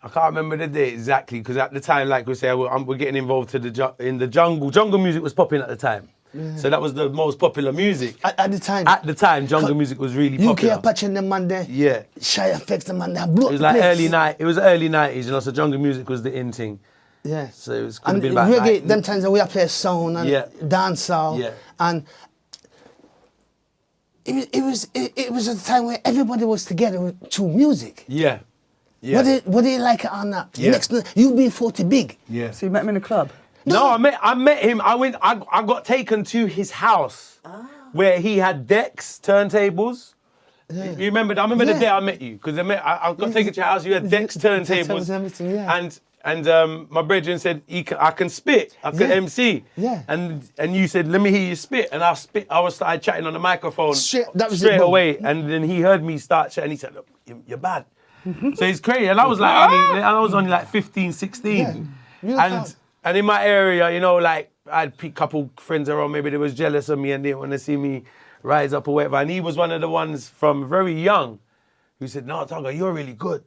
I can't remember the date exactly because at the time, like we say, we're getting involved in the jungle. Jungle music was popping at the time. Yeah. So that was the most popular music. At the time? At the time, jungle music was really popular. UK Apache and them man there. Yeah. Shy Effects, the man there. It was like early 90s, you know, so jungle music was the in thing. Yeah. So it was, could have and been about reggae, them times that we play sound and yeah. dancehall. Yeah. And it was at the time where everybody was together through music. Yeah. Yeah. Whether you like it or not. Yeah. Next, you being 40 big. Yeah. So you met him in a club? No, I met him. I got taken to his house where he had decks, turntables. Yeah. You remember? I remember the day I met you because I got taken to your house. You had decks, turntables, and my brethren said I can spit, I can MC. Yeah. And you said let me hear you spit, and I started chatting on the microphone straight away, and then he heard me start chatting. He said, "Look, you're bad." So it's crazy, and I was like, I was only like 15, 16, and in my area, you know, like I had a couple friends around, maybe they was jealous of me and they didn't want to see me rise up or whatever. And he was one of the ones from very young who said, "No, Tonga, you're really good."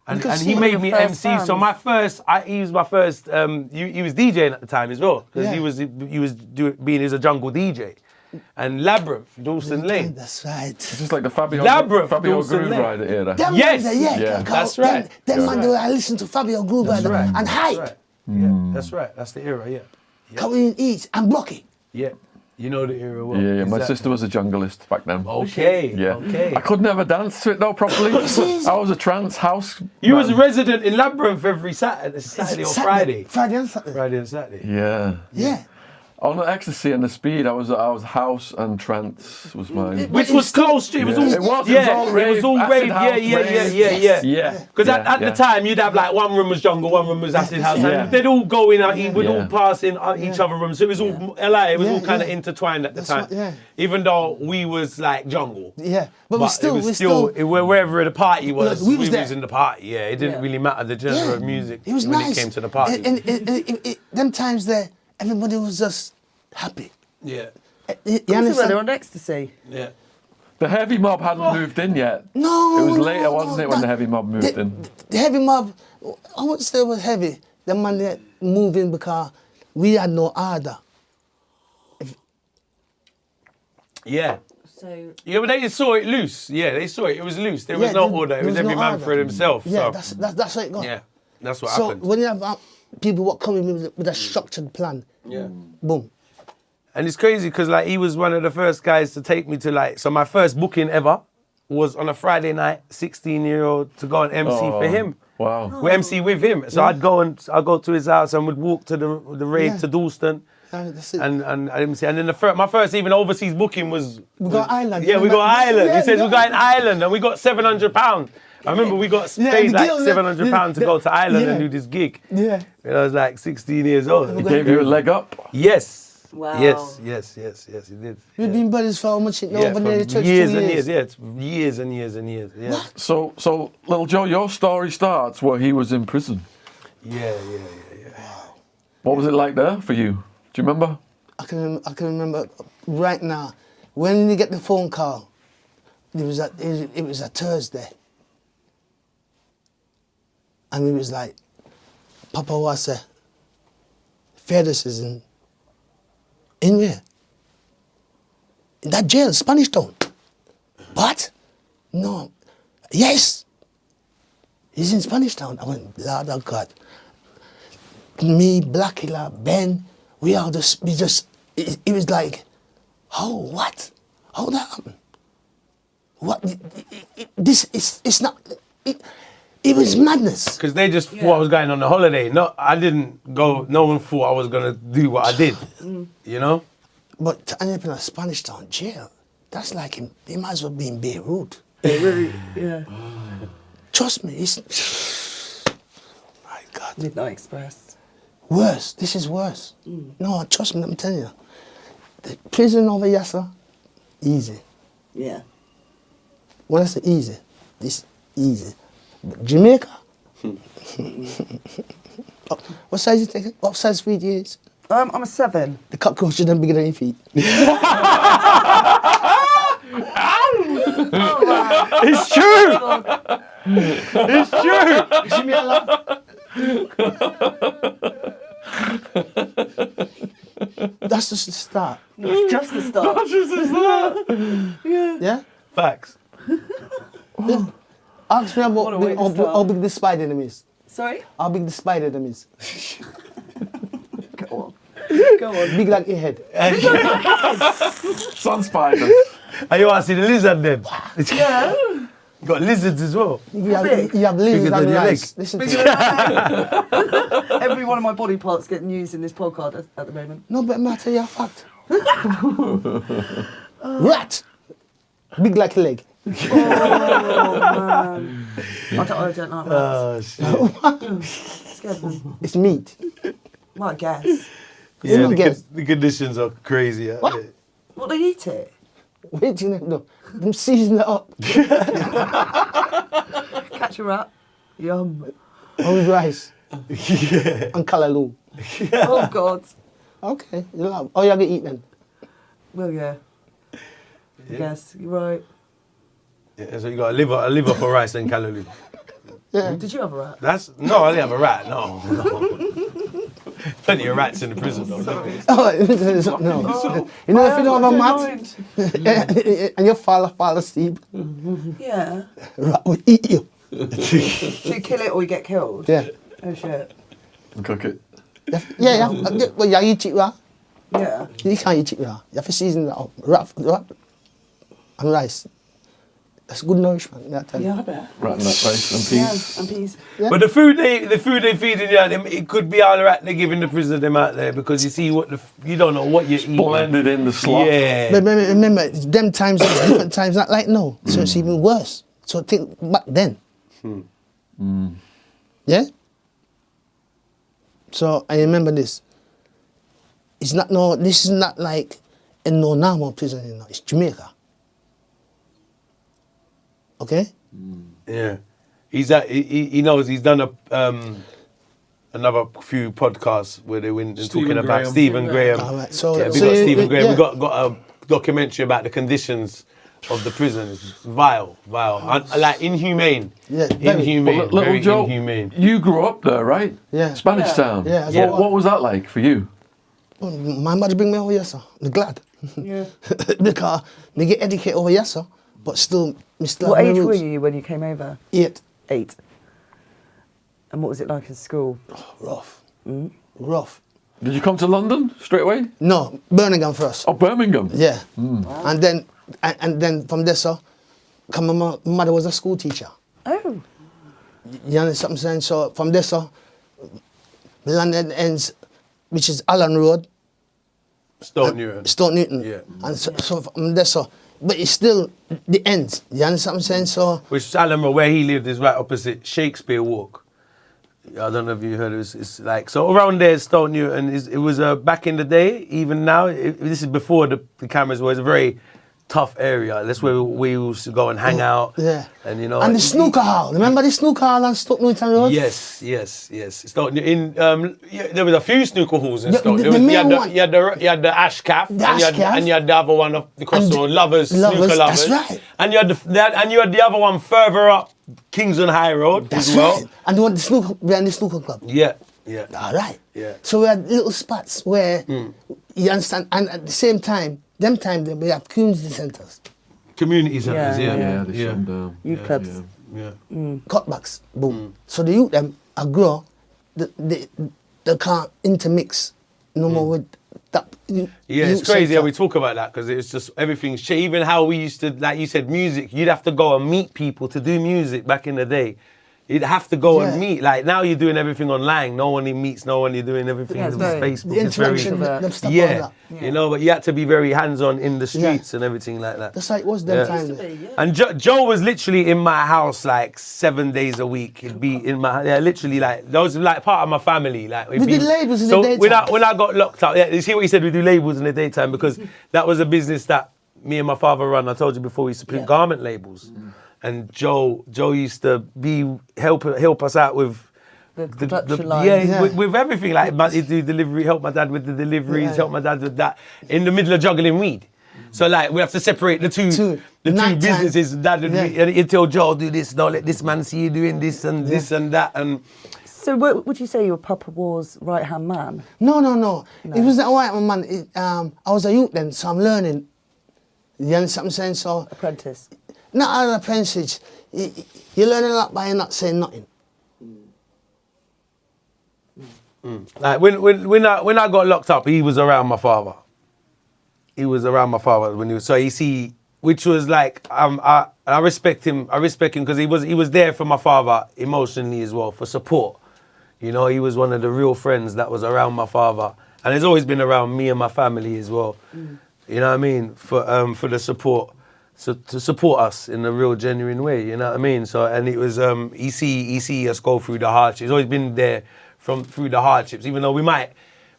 And he made me MC. So he was my first. He was DJing at the time as well because he was being as a jungle DJ. And Labyrinth, Dawson Lane. That's right. It's just like the Fabio Groove Rider era. Yes, that's right. Them man, I listened to Fabio Groove Rider and Hype. Yeah, that's right. That's the era, yeah. Coming in East and Blocky. Yeah. You know the era well. Yeah. My sister was a junglist back then. Okay. Yeah. Okay. I could never dance to it though properly. I was a trance house. You was a resident in Labyrinth every Saturday or Friday. Friday and Saturday. Friday and Saturday. Yeah. Yeah. On the ecstasy and the speed, I was house and trance was mine. Which was close to it. Was all, it was all rave. Yeah. Because at the time, you'd have like one room was jungle, one room was acid house. And they'd all go in, we'd all pass in each other rooms. So it was all LA, it was all kind of intertwined at the time. Even though we was like jungle. Yeah. But we still, wherever the party was, we was was in the party. Yeah, it didn't really matter the genre of music it was when nice. it came to the party. And them times there, everybody was just happy. Yeah. You understand? They're on ecstasy. Yeah. The heavy mob hadn't moved in yet. No. It was later, wasn't it, when the heavy mob moved in? The heavy mob, I wouldn't say it was heavy. The man that moved in because we had no order. Yeah. But they saw it loose. Yeah, they saw it. It was loose. There was no order. It was every man for himself. Yeah, so. that's how it got. Yeah, that's what happened. So when you have people what come in with a structured plan, boom. And it's crazy because like he was one of the first guys to take me to so my first booking ever was on a Friday night, 16-year-old to go and MC for him. Wow. We MC with him. So I'd go to his house and would walk to the rave to Dalston. That's it. And MC. And then my first even overseas booking was... We got Ireland. Yeah, we got Ireland. He said we got in Ireland and we got £700. I remember we got paid like £700 to go to Ireland and do this gig. Yeah. When I was like 16 years old. He gave you a leg up? Yes. Wow. Yes, he did. We've been brothers for how much? Over nearly 22 years and years. Yeah, it's years and years and years. Yeah. What? So, Little Joe, your story starts where he was in prison. Yeah. Wow. What was it like there for you? Do you remember? I can remember right now. When you get the phone call, it was a Thursday. And it was like, Papa was Feathers is in where? In that jail, Spanish Town. What? No. Yes. He's in Spanish Town. I went, Lord of God. Me, Blackula, Ben, it was like, oh, what? How that happened? What? It's not, it was madness. Because they just thought I was going on a holiday. No, I didn't go, no one thought I was going to do what I did, you know? But to end up in a Spanish Town jail, that's like he might as well be in Beirut. Really, yeah. Trust me, my God. Midnight Express. Worse, this is worse. No, trust me, I'm telling you. The prison over Yassa, easy. Yeah. When I say easy, this easy. But Jamaica, what size you taking? What size feet you is? I'm a 7. The cockroach is then bigger than your feet. It's true! It's true. You see me a lot? That's just the start. It's just the start. Yeah? Facts. Ask me What a way about to start. how big the spider them is. Sorry? How big the spider them is. Go on. Go on. Big like your head. Sun spiders. And you want to see the lizard then? Yeah. You got lizards as well. You have big? lizards Bigger than and your rice. leg. Listen to Bigger me. than that. Every one of my body parts getting used in this podcast at the moment. No, but I tell you a fact. Rat. Big like a leg. Oh, man. I don't like that. Oh, shit. Scared of them. It's meat. Well, I guess. Yeah, not get- the conditions are crazy. What? Yeah. What, they eat it? Wait till you know. Them season it up. Catch a rat? Yum. With rice. Yeah. And callaloo. Oh, God. Okay. You love. Oh, you have to eat then. Well, yeah. I guess. You're right. Yeah, so you got a liver for rice and callaloo. Yeah. Did you have a rat? No, I didn't have a rat. No. Plenty of rats in the prison though. Oh, no. You know if you don't have a mat and you fall asleep, Yeah. rat will eat you. So you kill it or you get killed? Yeah. Oh, shit. And cook it. Yeah, well, you eat it raw. Yeah. You can't eat it raw. You have to season it up. Rat and rice. That's good nourishment, I tell you. Yeah, I bet. Rat and that rice and Yeah, peas. and peas. Yeah. But the food they feeding you, it could be all the rat they're giving the prisoner them out there because you see you don't know what you're eating. Blended in the slop. Yeah. But remember, them times is different times, not like now. So it's even worse. So think back then. Yeah? So I remember this. This is not like in no normal prison, you know. It's Jamaica. Okay? Yeah. He knows he's done another few podcasts where they went and Stephen talking about Graham. Stephen Graham. All right. So, Yeah, we so got you- Stephen Graham. yeah. We got a documentary about the conditions of the prison. It's vile. Like inhumane. Yeah, very. Inhumane. Well, little very Joe, inhumane. you grew up there, right? Yeah. Spanish Yeah. Town. Yeah, Yeah. What was that like for you? Oh, my mother bring me over here, sir. I'm glad. Yeah. Because me get educated over here, sir. But still, me still What have my age were roots. you when you came over? 8. 8. And what was it like in school? Rough. Rough. Did you come to London straight away? No, Birmingham first. Oh, Birmingham. Yeah. And then from there, sir, come my mother was a school teacher. Oh. You understand what I'm saying? So from there, sir, London ends, which is Allen Road, Stoke Newington. Stoke Newington. Yeah. And so from there, sir, but it's still the ends. You understand what I'm saying? So Which Alamo, where he lived, is right opposite Shakespeare Walk. I don't know if you heard it. It's like, so around there, Stoke Newington, it was back in the day, even now, this is before the cameras were, it's a very tough area. That's where we used to go and hang out. yeah. And you know. And the snooker hall. Remember the snooker hall on Stoke Newington Road? Yes. Stoke Newington, there was a few snooker halls in The- Stoke. the There was- main you had one. you had the Ash Calf, The and, Ash Calf. and you had the other one across And the road, Lovers, Lovers, Snooker that's Lovers. right. And you had the other one further up Kingston High Road That's as well. right. And the one the snooker behind the snooker club. Yeah. All right. Yeah. So we had little spots where you understand, and at the same time, we have community centres, Community centres, Yeah, yeah. They shut 'em down. Youth clubs. Yeah. cutbacks, boom. So the youth them are grow, they can't intermix no more with that. Yeah, it's crazy how we talk about that because it's just everything's changed. Even how we used to, like you said, music. You'd have to go and meet people to do music back in the day. You'd have to go and Yeah. meet. Like now, you're doing everything online. No one meets no one. You're doing everything Yeah, it's on very- Facebook. The It's very, interaction, them stuff yeah, like that. you know. But you had to be very hands-on in the streets and everything like that. That's how it was them Yeah. time. And Joe was literally in my house like 7 days a week. He'd be in my literally like that was like part of my family. Like We did labels in the so daytime. when I got locked up, yeah, you see what he said. We do labels in the daytime because that was a business that me and my father run. I told you before we used to print garment labels, and Joe used to help us out with. The production line. Yeah. With everything like he'd do delivery, help my dad with the deliveries, Yeah. help my dad with that in the middle of juggling weed. So like we have to separate the two. The two Nighttime. businesses, Dad would Yeah. and he'd tell Joe, do this, don't let this man see you doing this and this and that. And So would you say you were Papa War's right-hand man? No. It was that white man. I was a youth then, so I'm learning. You understand what I'm saying? So, Apprentice? not an apprentice. You learn a lot by not saying nothing. like when I got locked up, he was around my father. He was around my father when he was, so you see, which was like, I respect him. I respect him because he was there for my father emotionally as well, for support. You know, he was one of the real friends that was around my father, and he's always been around me and my family as well. You know what I mean? For the support, so to support us in a real genuine way. You know what I mean? So, and it was he see us go through the hardships. He's always been there through the hardships, even though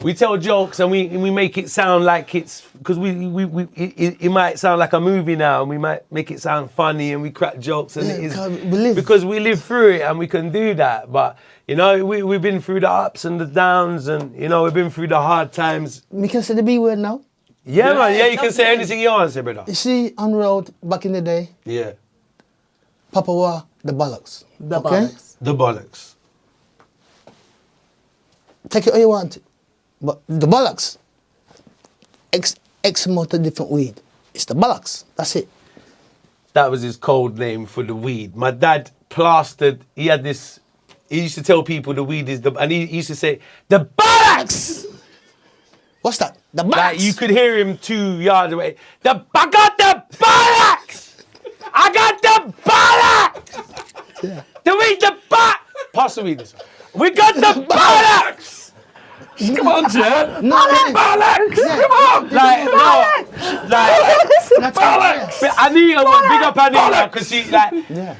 we tell jokes and we make it sound like it's, because it might sound like a movie now, and we might make it sound funny and we crack jokes, and it is because we live through it and we can do that. But you know, we've been through the ups and the downs, and you know, we've been through the hard times. We can say the B word now. Yeah, man. Yeah, you can say anything you want to say, brother. You see, on the road back in the day, Yeah, Papa wore the bollocks. The okay? bollocks. the bollocks. Take it how you want it. But the bollocks, X amount of different weed. It's the bollocks. That's it. That was his code name for the weed. My dad plastered. He had this. He used to tell people the weed is and he used to say the bollocks. What's that? The bollocks. Like you could hear him 2 yards away. I got the bollocks. I got the bollocks. Yeah. The weed, the Pass the weed. We got the bollocks. Come on, Jed. No, Bollocks. Yeah. Come on. Like bollocks. But Anita, big up Anita, because she like. Yeah.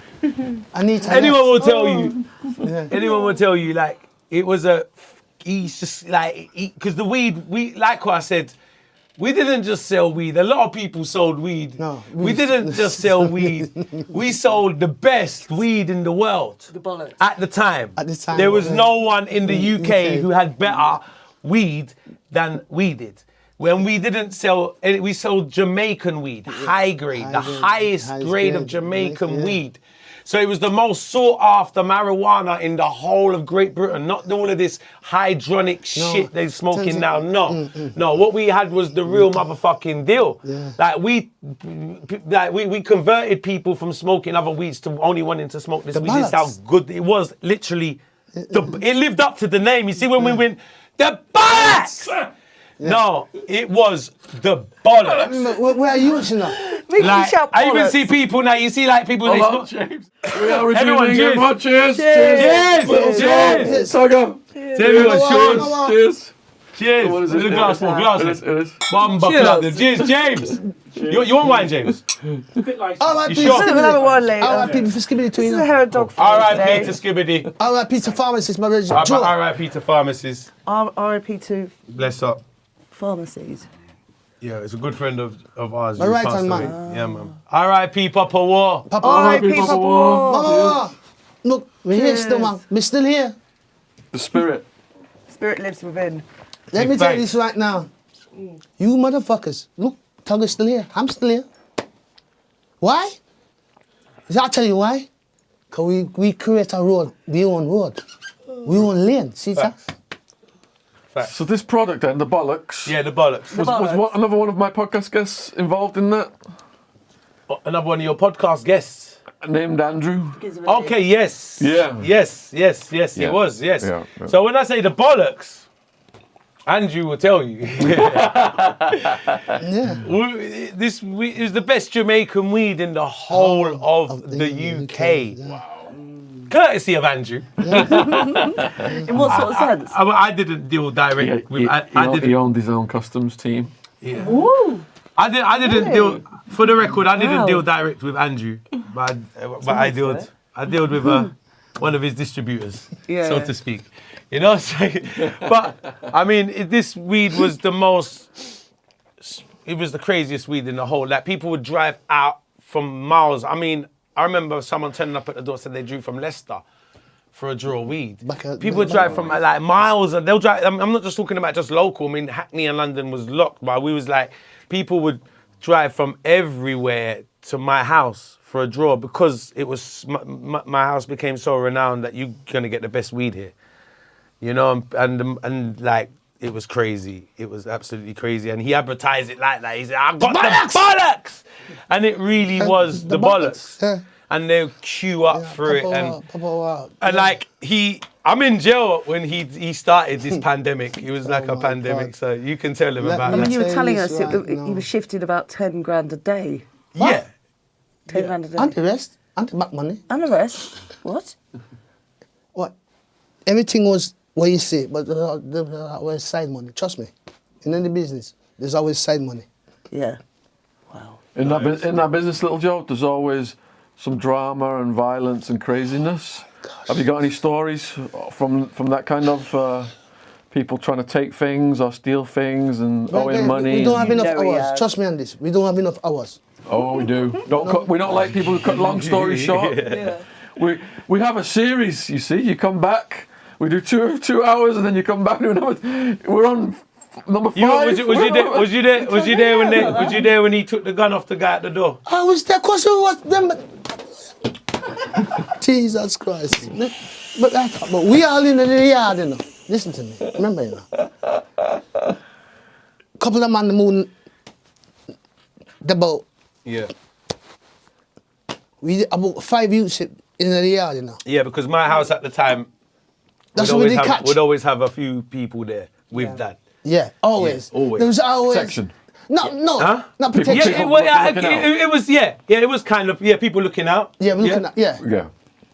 Anita. Anyone will tell you. Yeah. Anyone will tell you, like, it was he's just like, because the weed, like what I said, we didn't just sell weed. A lot of people sold weed. No. We didn't just sell weed. We sold the best weed in the world. The bollocks. At the time. At the time, There was yeah. no one in the UK who had better weed than we did. When we didn't sell, we sold Jamaican weed, high grade, the highest grade of Jamaican weed. So it was the most sought after marijuana in the whole of Great Britain. Not all of this hydronic shit they're smoking now. No, no. What we had was the real motherfucking deal. Yeah. Like we converted people from smoking other weeds to only wanting to smoke this weed. This is how bollocks. good it was. Literally, it lived up to the name. You see, when we went the bollocks. No, it was the bollocks. Where are you watching now? We can Like, shout I even bollocks. see people now. You see, like people. They Hello, smoke. James. We are Everyone, reviewing cheers. everyone. Cheers. Cheers! Cheers! Tugger. Everyone, cheers! Cheers. Cheers! What is There's it? a glass full, glass. It is. Bum buckle up there. Cheers, James! You want wine, James? R.I.P. You sure? We'll have a one later. R.I.P. for Skibbity This is a Tweener. hair and dog food R.I.P. to today. Skibbity. R.I.P. to pharmacist, my brother. Joe. R.I.P. to pharmacists. R.I.P. to Bless up. pharmacies. Yeah, it's a good friend of ours. My who right passed hand away. man. Yeah, man. R.I.P. Papa War. Papa. R.I.P. Papa War. Mama. Look, we're here still, man. We're still here. The spirit. Spirit lives within. Let Big me tell you thanks. this right now. You motherfuckers. Look, Tugger's still here. I'm still here. Why? I'll tell you why. Because we create a road. We own road. We own lane. See that? Facts. So this product then, the bollocks. Yeah, the bollocks. Was another one of my podcast guests involved in that? Another one of your podcast guests. Named Andrew. Okay, yes. Yeah. Yes, Yeah. it was, yes. Yeah. So when I say the bollocks, Andrew will tell you. Yeah. It was the best Jamaican weed in the whole of the UK. yeah. Courtesy of Andrew. In what sort of sense? I didn't deal direct with. He owned his own customs team. Yeah. Ooh. I didn't deal. For the record, I didn't Wow. deal direct with Andrew, but I dealt with one of his distributors, Yeah. so to speak. You know, so, but I mean, this weed was the most. It was the craziest weed in the whole. Like people would drive out from miles. I mean, I remember someone turning up at the door said they drew from Leicester for a draw of weed. People would drive from like miles, and they'll drive. I'm not just talking about just local. I mean, Hackney and London was locked, but we was like, people would drive from everywhere to my house for a draw because it was my house became so renowned that you're gonna get the best weed here, you know, and like it was crazy. It was absolutely crazy, and he advertised it like that. He said, "I got the bollocks," and it really was the bollocks. Yeah. And they'll queue up for it, and yeah. like I'm in jail when he started this pandemic. It was like a my pandemic, God. so you can tell him Let about me I mean, that. you were tell telling you us right now. you were shifted about 10 grand a day. Yeah. 10 grand a day. And the rest, and the back money. And the rest. What? What? Everything was what you see, but there was side money. Trust me. In any business, there's always side money. Yeah. Wow. In that business, little Joe, there's always some drama and violence and craziness. Have you got any stories from that kind of people trying to take things or steal things and owing money? We don't have enough know he hours. has. Trust me on this. We don't have enough hours. Oh, we do. We don't like people who cut long stories short. Yeah. We have a series. You see, you come back. We do 2 hours, and then you come back. We're on number 5. Was you there when he took the gun off the guy at the door? I was there because it was them. Jesus Christ. But we all in the yard, you know. Listen to me. Remember, you know. Couple of man the moon, the boat. Yeah. We did about 5 youths in the yard, you know. Yeah, because my house at the time That's what we did catch. would always have a few people there with Dad. Yeah, always. Yeah, always. There was always. Section. No, Huh? not People- protection. Yeah, People it was it was kind of people looking out. Yeah, we're looking at, yeah. Yeah.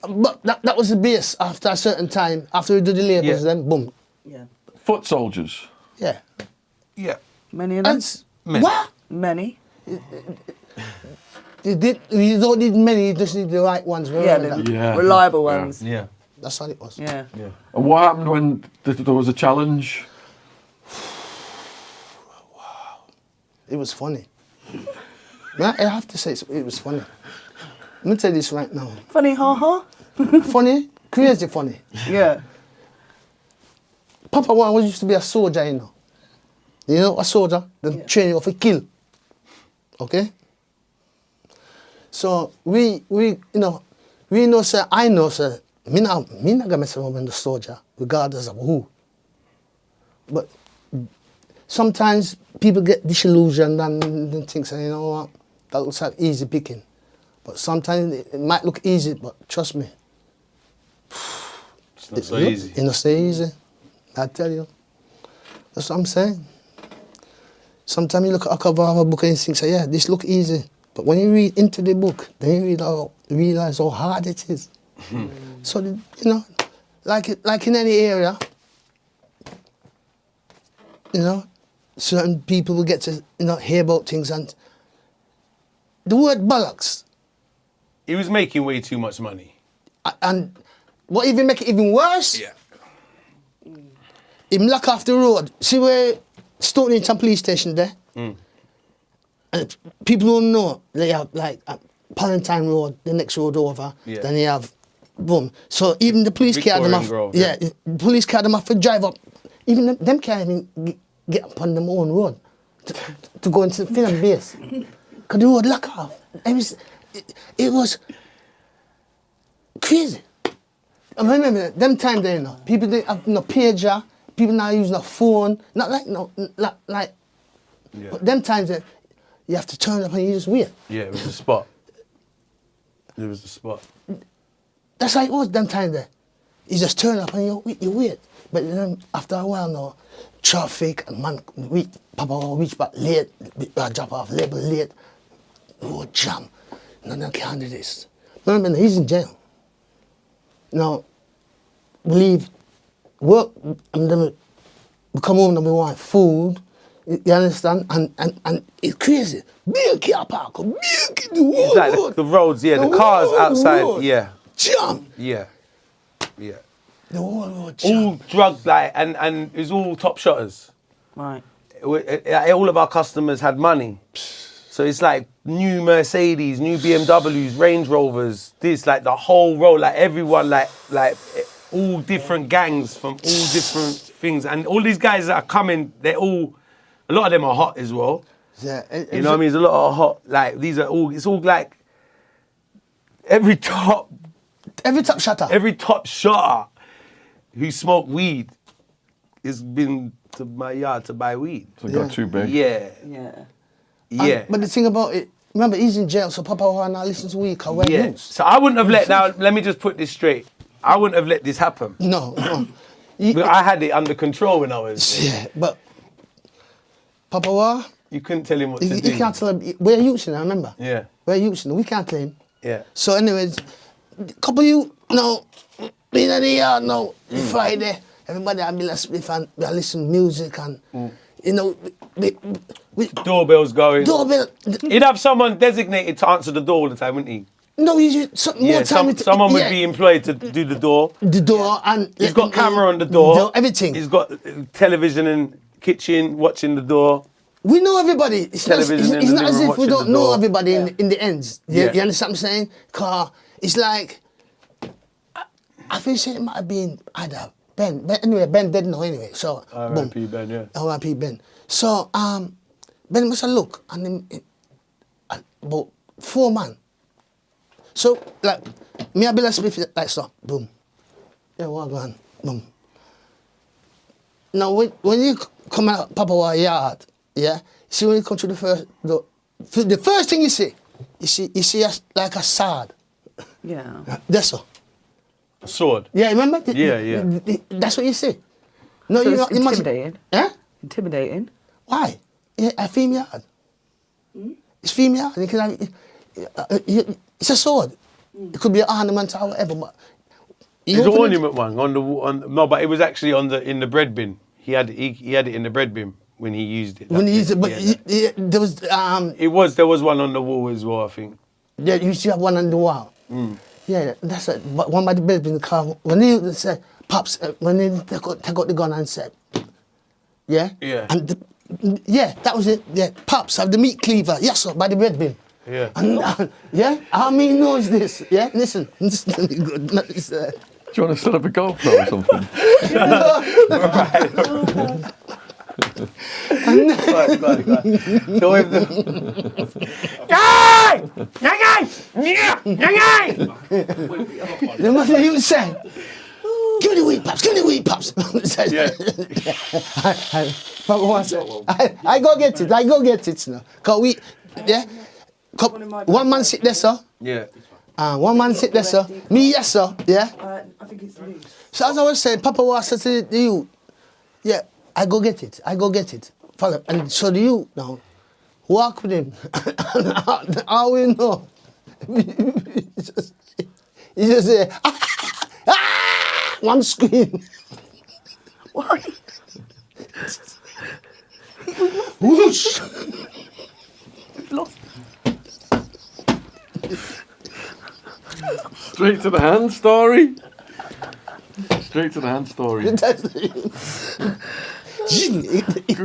But that was the base after a certain time. After we do the labels, Yeah. then boom. Yeah. Foot soldiers. Yeah. Yeah. Many of them? And what? Many. You don't need many, you just need the right ones. Yeah, Remember the that? Yeah. reliable ones. Yeah. That's all it was. Yeah. Yeah. And what happened when there was a challenge? It was funny. Man, I have to say it was funny. Let me tell you this right now. Funny, ha. Funny, crazy funny. Yeah. Papa One used to be a soldier, you know. You know, a soldier, they train you for kill. Okay? So we know, sir, I know, sir, me not gonna mess around with the soldier, regardless of who. But sometimes people get disillusioned and think, you know what, that looks like easy picking. But sometimes it might look easy, but trust me. It's not so easy. It's not so easy. I tell you. That's what I'm saying. Sometimes you look at a cover of a book and you think, yeah, this look easy. But when you read into the book, then you realize how hard it is. So, you know, like in any area, you know, certain people will get to, you know, hear about things, and the word bollocks, He was making way too much money. and what even make it even worse, Yeah. him lock off the road. See where Stoke Newington police station there? And people don't know, they have like Palantine Road, the next road over, Yeah. then you have, boom. So even the police carry them Victorian off, Grove, yeah, yeah. the police carry them off for drive up. Even them can't even get up on their own road to go into the film base. Because the road lock off. It was crazy. I remember them times there, you know, people didn't have no pager, people not using a phone, not like, Yeah. but them times there, you have to turn up and you just wait. Yeah, it was the spot. It was the spot. That's how it was them times there. You just turn up and you wait. But then after a while now, traffic and man, Papa will reach back late, drop off label late, road jam. None of them can do this. Remember, he's in jail. Now, we leave work, and then we come home and we want food, you understand? And it's crazy. Big car park, big the whole It's like road. the roads, yeah, the cars whole outside, road. yeah, Jam. yeah. The whole road jam. All drugged, like, and it was all top shotters. Right. All of our customers had money. So it's like new Mercedes, new BMWs, Range Rovers, this, like the whole road, like everyone, like all different gangs from all different things. And all these guys that are coming, a lot of them are hot as well. Yeah, You know what I mean? There's a lot of hot, like, these are all, it's all like, every top shutter. Every top shotter who smoked weed has been to my yard to buy weed. So it got too big. Yeah. Yeah. But the thing about it, remember, he's in jail, so Papa War now listens to weed, because we're Yeah. loose. So I wouldn't have let me just put this straight. I wouldn't have let this happen. No. But I had it under control when I was. Yeah, but Papa War, You couldn't tell him what to you do. can't tell him, we're youths, I remember. Yeah. We're youths, we can't tell him. Yeah. So anyways, couple of you, being in the yard now, Friday, everybody have a spliff and we listen to music and, you know, we Doorbell's going. doorbell. He'd have someone designated to answer the door all the time, wouldn't he? No, more time. Someone would be employed to do the door. The door and... He's got camera on the door. Everything. He's got television and kitchen watching the door. We know everybody. It's not, Television in it's the not as living if we room don't watching know the door. everybody in the ends. You Yeah. understand what I'm saying? Because it's like... I think it might have been either Ben. Anyway, Ben dead now anyway. So, boom. R.I.P. Ben, yeah. R.I.P. Ben. So, Ben must have look and then about 4 man. So, like, me I be like Smith like so, boom. Yeah, what going? Boom. Now, when you come out Papa War yard, yeah, see when you come to the first thing you see like a sword. Yeah. That's all. A sword. Yeah, remember? Yeah. That's what you see. No, So you're it's not imagine. intimidating. Eh? Intimidating. Why? Yeah, a female yard. It's female. You can have, it's a sword. It could be an ornament or whatever, but It's an ornament one no, but it was actually in the bread bin. He had it in the bread bin when he used it. When he used it, but Yeah, there was there was one on the wall as well, I think. yeah, you should have one on the wall. Yeah, that's it. But one by the bed in the car. When they said, Pops, when they take out the gun and said, yeah? Yeah. And that was it. Yeah, Pops, have the meat cleaver. Yes, sir, by the bread bin. Yeah. And, yeah? How many knows this? Yeah, listen. Listen. Good. Do you want to set up a GoPro or something? Show him The mother he was saying, give me the weed, Pops, give me the weed, Pops. Yeah. I go get it, now. Cause we, yeah, one man sit there, sir. Yeah. One man sit there, sir. Me, yes, sir. Yeah. I think it's loose. So as I was saying, Papa was saying to you, yeah, I go get it. Follow. And so do you now. Walk with him. How we know? He just say, one scream. What? Whoosh. Lost. Straight to the hand story. Straight to the hand story.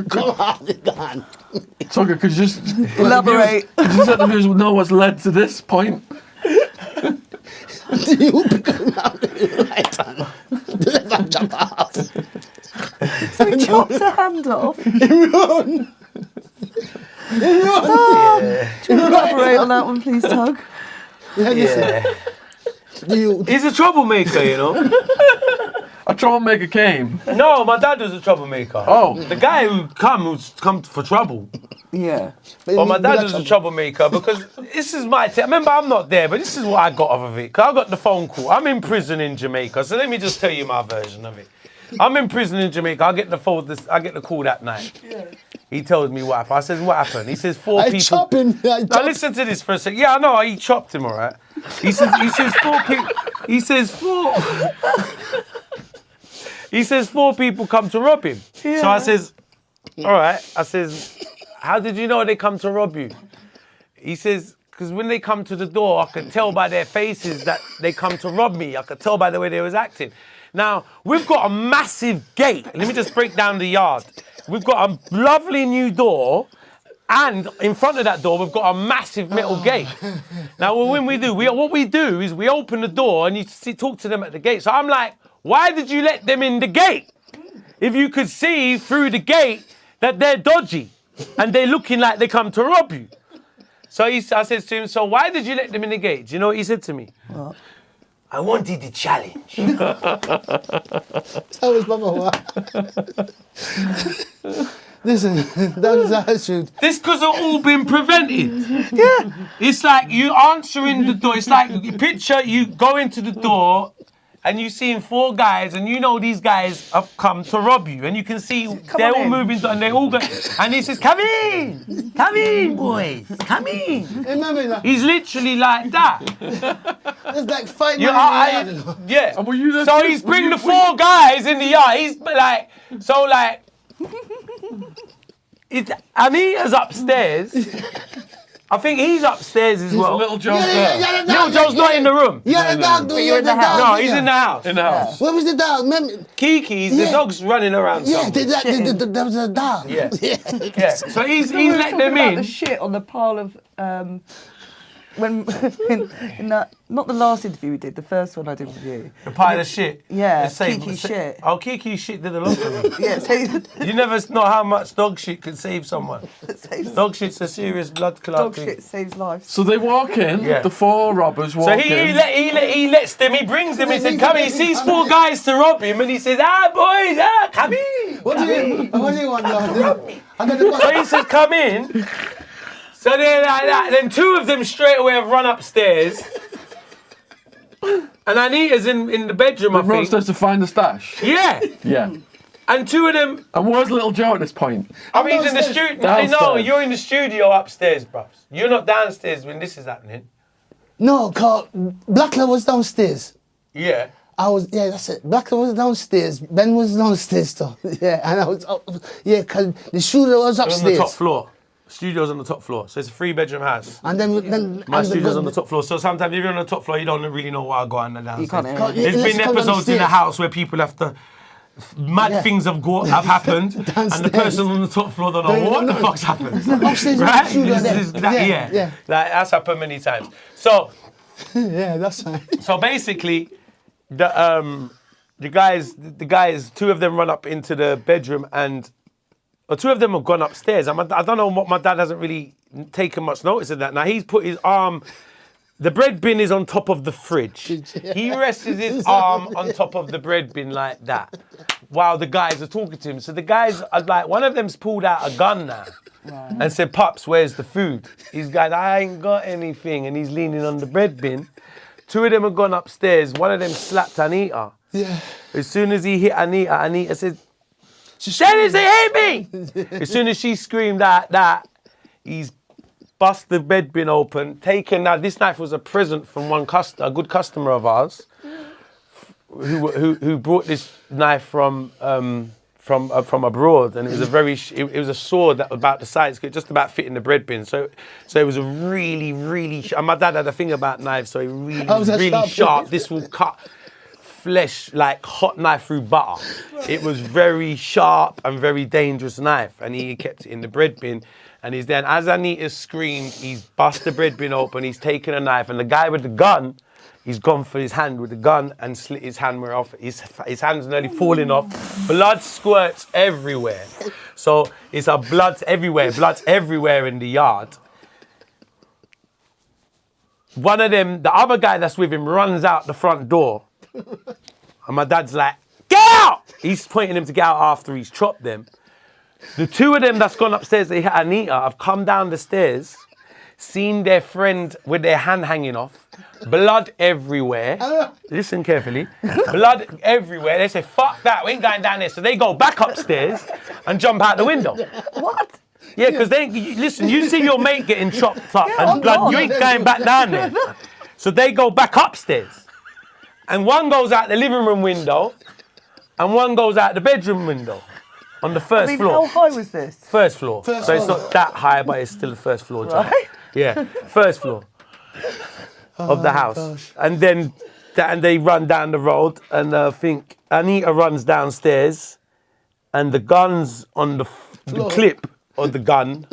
Come on, gone. Tugger, could you just Elaborate. Could you let the viewers know what's led to this point? You become out the right hand. The left hand jump off. So he chopped her hand off. Do you elaborate on that one, please, Tug? Yeah. He's a troublemaker, you know. A troublemaker came. No, my dad was a troublemaker. Oh. The guy who's come for trouble. Yeah. But my dad was a troublemaker because this is my remember, I'm not there, but this is what I got off of it. Because I got the phone call. I'm in prison in Jamaica, so let me just tell you my version of it. I'm in prison in Jamaica. I get the call that night. Yeah. He tells me what happened. I says, what happened? He says, four people. Chop him. Now listen to this for a second. Yeah, I know. He chopped him, all right. He says 4 people. He says 4. He says 4 people come to rob him. Yeah. So I says, all right. I says, how did you know they come to rob you? He says, because when they come to the door, I can tell by their faces that they come to rob me. I could tell by the way they was acting. Now, we've got a massive gate. Let me just break down the yard. We've got a lovely new door, and in front of that door, we've got a massive metal gate. Now, when we do, what we do is we open the door and you talk to them at the gate. So I'm like, why did you let them in the gate? If you could see through the gate that they're dodgy. and they're looking like they come to rob you. So I said to him, so why did you let them in the gate? Do you know what he said to me? What? I wanted the challenge. That was Baba. Listen, that was the attitude. This could have all been prevented. Yeah. It's like you answering the door. It's like you picture you go into the door and you seeing 4 guys and you know these guys have come to rob you and you can see they're all moving and they all go and he says, come in boys, come in. Remember that? He's literally like that. It's like fighting. Yeah. And were you there So too? he's bringing the 4 guys in the yard. He's like, so like, Anita's upstairs. I think he's upstairs as well. Little Joe's there. Little Joe's not in the room. Yeah, the dog. you in the house? No, he's in the house. In the house. Where was the dog? Remember? Kiki's, the dog's running around. Yeah, somewhere. there was a dog. Yeah. Yeah. So he's We were let talking them about in. the shit on the pile of when in that, not the last interview we did, the first one I did with you. The pile of shit. Yeah, The Kiki's shit. Oh, Kiki's shit did a lot for me. Yeah, so You never know how much dog shit could save someone. saves, Dog shit's a serious blood clot dog thing. shit saves lives. So they walk in, Yeah. the 4 robbers walk So in. he lets them, he brings them, he said, come in, he sees 4 guys to rob him and he says, boys, come in. What do you want, dog? So he says, come in. So they're like that. Then 2 of them straight away have run upstairs. And Anita's in the bedroom, I Run think. upstairs to find the stash. Yeah. Yeah. And 2 of them, And where's little Joe at this point? I mean, he's in the studio. No, Downstairs. you're in the studio upstairs, bruv. You're not downstairs when this is happening. No, cause Blackler was downstairs. Yeah. That's it. Blackler was downstairs. Ben was downstairs too. Yeah, and I was up. Yeah, cause the shooter was On the upstairs. top floor. Studio's on the top floor. So it's a 3-bedroom house. And then My studio's on the top floor. So sometimes if you're on the top floor, you don't really know what I go on the downstairs. You can't hear Can't- it. There's Let's been come episodes in the downstairs. house where people have to. Mad things have happened, and the Downstairs. person on the top floor don't know what the fuck's happened. Upstairs Right? is the shooter there. Yeah. Like, that's happened many times. So Yeah, that's fine. So basically, the guys, 2 of them run up into the bedroom or 2 of them have gone upstairs. I don't know what my dad hasn't really taken much notice of that. Now he's put his arm. The bread bin is on top of the fridge. He rests his arm on top of the bread bin like that, while the guys are talking to him. So the guys are like, one of them's pulled out a gun now. And said, Pops, where's the food? He's going, I ain't got anything. And he's leaning on the bread bin. 2 of them have gone upstairs. One of them slapped Anita. Yeah. As soon as he hit Anita, Anita said, Dennis, they hate me! As soon as she screamed out that, he's bust the bed bin open, taken, now this knife was a present from a good customer of ours, who brought this knife from abroad, and it was it was a sword that was about the size, just about fit in the bread bin. So it was a really, really. And my dad had a thing about knives, so it really sharp. This will cut flesh like hot knife through butter. It was very sharp and very dangerous knife, and he kept it in the bread bin. And he's then, as Anita screamed, he's bust the bread bin open. He's taken a knife, and the guy with the gun. He's gone for his hand with the gun and slit his hand off. His hand's nearly falling off. Blood squirts everywhere. So it's blood's everywhere. Blood's everywhere in the yard. One of them, the other guy that's with him, runs out the front door. And my dad's like, get out! He's pointing him to get out after he's chopped them. The 2 of them that's gone upstairs, they hit Anita, have come down the stairs, seen their friend with their hand hanging off. Blood everywhere. Listen carefully. Blood everywhere. They say, fuck that, we ain't going down there. So they go back upstairs and jump out the window. What? Yeah, because listen, you see your mate getting chopped up and blood, you ain't going back down there. So they go back upstairs. And one goes out the living room window and one goes out the bedroom window on the first floor. How high was this? First floor. So it's not that high, but it's still the first floor jump. Right? Yeah, first floor of the house. Gosh. And then they run down the road, and I think Anita runs downstairs, and the gun's on the clip, or the gun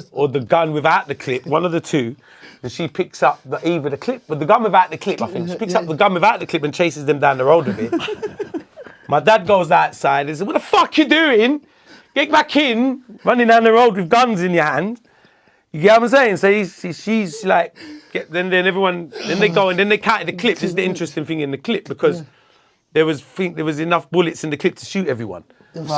without the clip, one of the 2. And she picks up either the clip, but the gun without the clip, I think. She picks up the gun without the clip and chases them down the road a bit. My dad goes outside and says, what the fuck you doing? get back in, running down the road with guns in your hand. You get what I'm saying? So she's like, then everyone, then they go and then they counted the clips. This is the interesting thing in the clip because there was enough bullets in the clip to shoot everyone. There was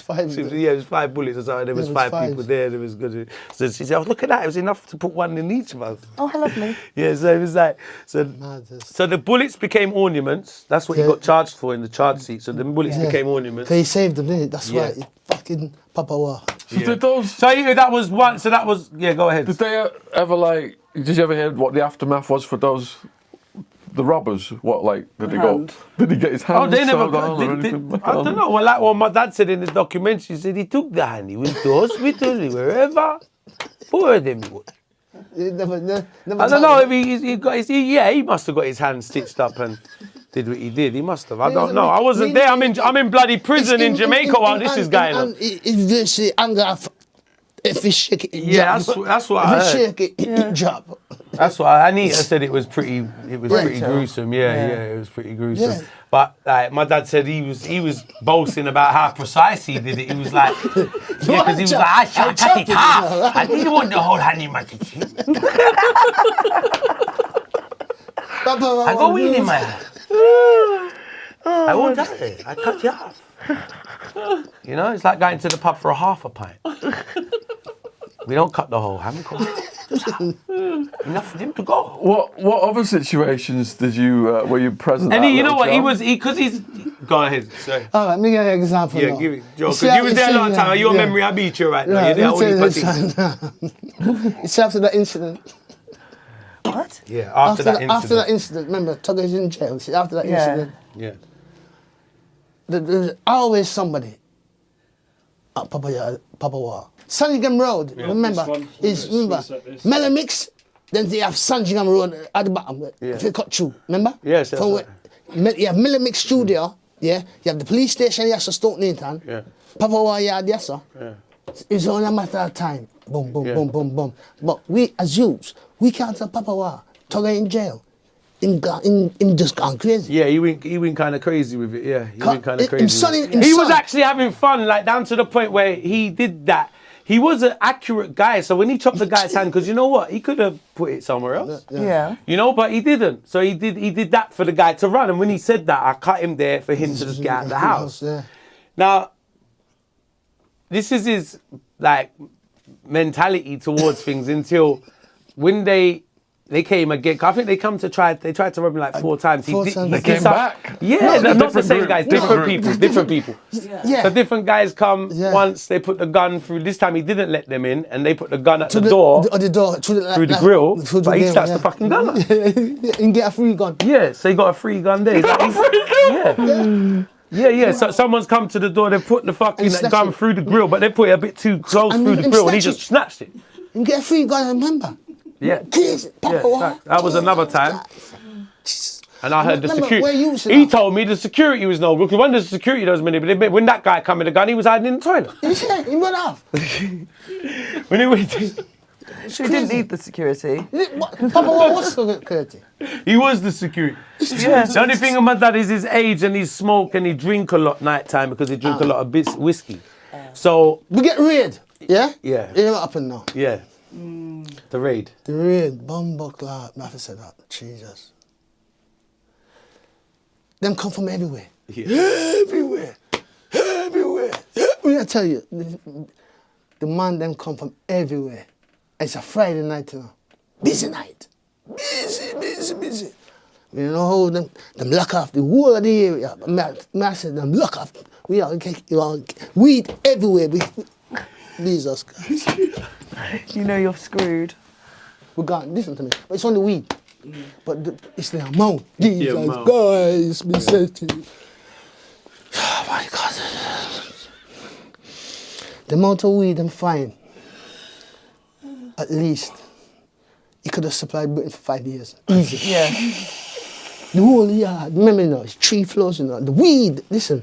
five. Yeah, it was 5 bullets or something. There was 5 people there. There was good. So she said, "Oh, look at that! It was enough to put one in each of us." Oh, how lovely. Yeah, so it was like so the bullets became ornaments. That's what he got charged for in the charge sheet. So the bullets became ornaments. So he saved them, didn't he? That's why he fucking Papa War. So did those? So that was one. So that was go ahead. Did they ever like? Did you ever hear what the aftermath was for those? The robbers, what like did he go? Did he get his hand? Oh, they never. I don't know. Well, like what my dad said in the documentary, he said he took the hand, he went to hospital, wherever. 4 of them. Never I don't know if he got his. He must have got his hand stitched up and did what he did. He must have. I don't know. I wasn't there. I'm in bloody prison in Jamaica while this is going on. It's very anger. If he shake it, that's what I heard. If he shake it, drop. That's what Anita said. It was pretty gruesome. Yeah, it was pretty gruesome. Yeah. But like my dad said, he was boasting about how precise he did it. He was like, because he was like, I cut it half. I didn't want the whole hand in my kitchen. I go weed in my hand. I won't have it. I cut you off. You know, it's like going to the pub for a half a pint. We don't cut the whole ham. Enough for him to go. What other situations did you were you present? And at, you know what? Joe? Because he's. Go ahead. Sorry. All right, let me give you an example. Yeah, now. give it, Joe. Because you was there a long time. Your memory, I beat you right now. You're there only It's after that incident. What? Yeah, after that incident. Remember, Tugger's in jail. See, after that Yeah. incident, Yeah. there's always somebody at Papa War. Sandringham Road, remember, Melamix, then they have Sandringham Road at the bottom, if you cut through, remember? Yes, that's right. You have Melamix Studio, you have the police station, yes, Stoke Newington, Papa War Yard, yes, sir. Yeah. It's only a matter of time, boom, boom, boom, boom, boom. But we, as youths, we can't tell Papa War, Tugger in jail. Him just gone crazy. Yeah, he went kind of crazy with it. Yeah, he went kind of crazy. He was actually having fun, like down to the point where he did that. He was an accurate guy, so when he chopped the guy's hand, because you know what, he could have put it somewhere else. Yeah. You know, but he didn't. So he did that for the guy to run, and when he said that, I cut him there for him to just get out of the house. Yeah. Now, this is his like mentality towards things until when they came again. I think they tried to rob him like 4 times. They came back. Yeah, No, not the same group. guys, different people. Yeah. So different guys come once. They put the gun through. This time he didn't let them in, and they put the gun at the door through the grill. But he starts the fucking gun. And get a free gun. Yeah, so he got a free gun there. Yeah. So someone's come to the door. They put the fucking gun through the grill, but they put it a bit too close through the grill, and he just snatched it. And get a free gun. Remember. Yeah. Crazy. That was another time. And I heard the security. He He told me the security was no good. Because when the security does manipulate, when that guy came with the gun, he was hiding in the toilet. Yeah, he went off. When he went, So he didn't need the security. Papa, what's the security? he was the security. Yeah. The only thing about that is his age and his smoke and he drink a lot night time because he drink a lot of whiskey. So We get raid. Yeah? Yeah. It what happened now? yeah, the raid. The raid, Bumbuckler, I have to say that. Jesus. Them come from everywhere. Yeah. Everywhere. I tell you, the man them come from everywhere. It's a Friday night, you know. Busy night. Busy. You know how them lock off the whole of the area. I said them lock off. We are weed everywhere. Jesus Christ. You know you're screwed. We got listen to me. But it's only weed. But it's the amount. Jesus amount. Christ, be sensitive. Oh my God. The amount of weed I'm fine. At least. He could have supplied Britain for 5 years. Easy. Yeah. The whole yard. Remember now, it's 3 floors, you know. The weed, listen.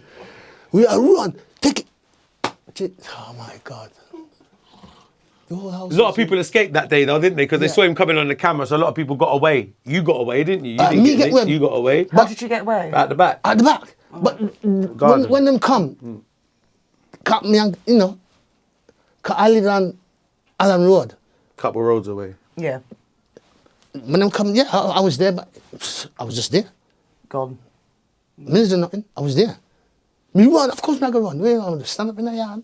We are run. Take it. Oh my God. The whole house. A lot of people escaped that day though, didn't they? Because they saw him coming on the camera, so a lot of people got away. You got away, didn't you? You didn't get you got away. How did you get away? At the back. At the back. But when them come, cut me, and, you know, 'cause I live on Allen Road. Couple roads away. Yeah. When I'm coming, yeah, I was there, but I was just there. Gone. Minutes or nothing, I was there. Me run, of course I'm not gonna run. I'm gonna stand up in the yard.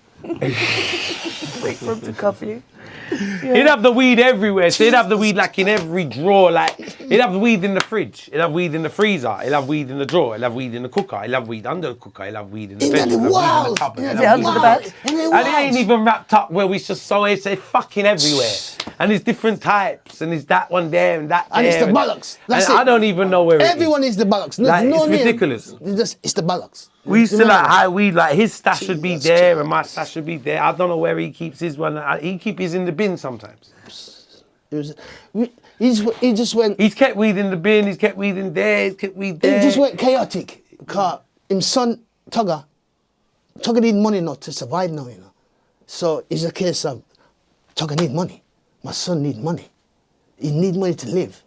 Wait for him to cuff you. He'd have the weed everywhere. So he'd have the weed like in every drawer. Like he'd have the weed in the fridge. He'd have weed in the freezer. He'd have weed in the drawer. He'd have weed in the cooker. He'd have weed under the cooker. He'd have weed in the In bedroom. the He'd have weed in walls. the cupboard. Yeah, He'd yeah, have weed under in the bed. In the And it ain't walls. even wrapped up where we just so it's fucking everywhere. And there's different types. And there's that one there and that And there. it's the bollocks. That's and it. I don't even know where Everyone is the bollocks. There's Like, no it's name. ridiculous. It's the bollocks. We used to Remember like that? high weed, like his stash should be Jesus there and Christ. my stash should be there. I don't know where he keeps his one. He keep his in the bin sometimes. It was, he just went. He's kept weed in the bin, he's kept weed in there, he's kept weed It there. just went chaotic. Cause his son Tugger need money now to survive now, you know. So it's a case of Tugger need money. My son need money. He need money to live.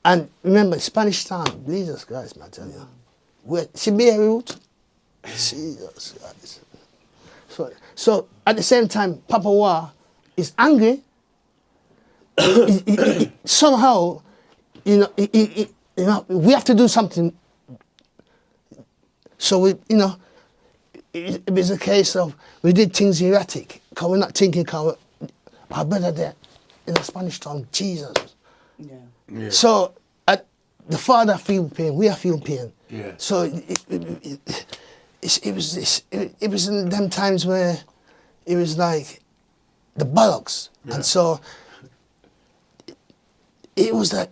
And remember, Spanish Town, Jesus Christ, man, I tell you. Where she be a root. Jesus Christ. So at the same time, Papa War is angry. Somehow, you know, we have to do something. So we, you know, it was a case of we did things erratic. Cause we're not thinking, cause our brother there in the Spanish Town, Jesus. Yeah. So the father feel pain, we are feeling pain. Yeah. So it was in them times where it was like the bollocks, and so it was like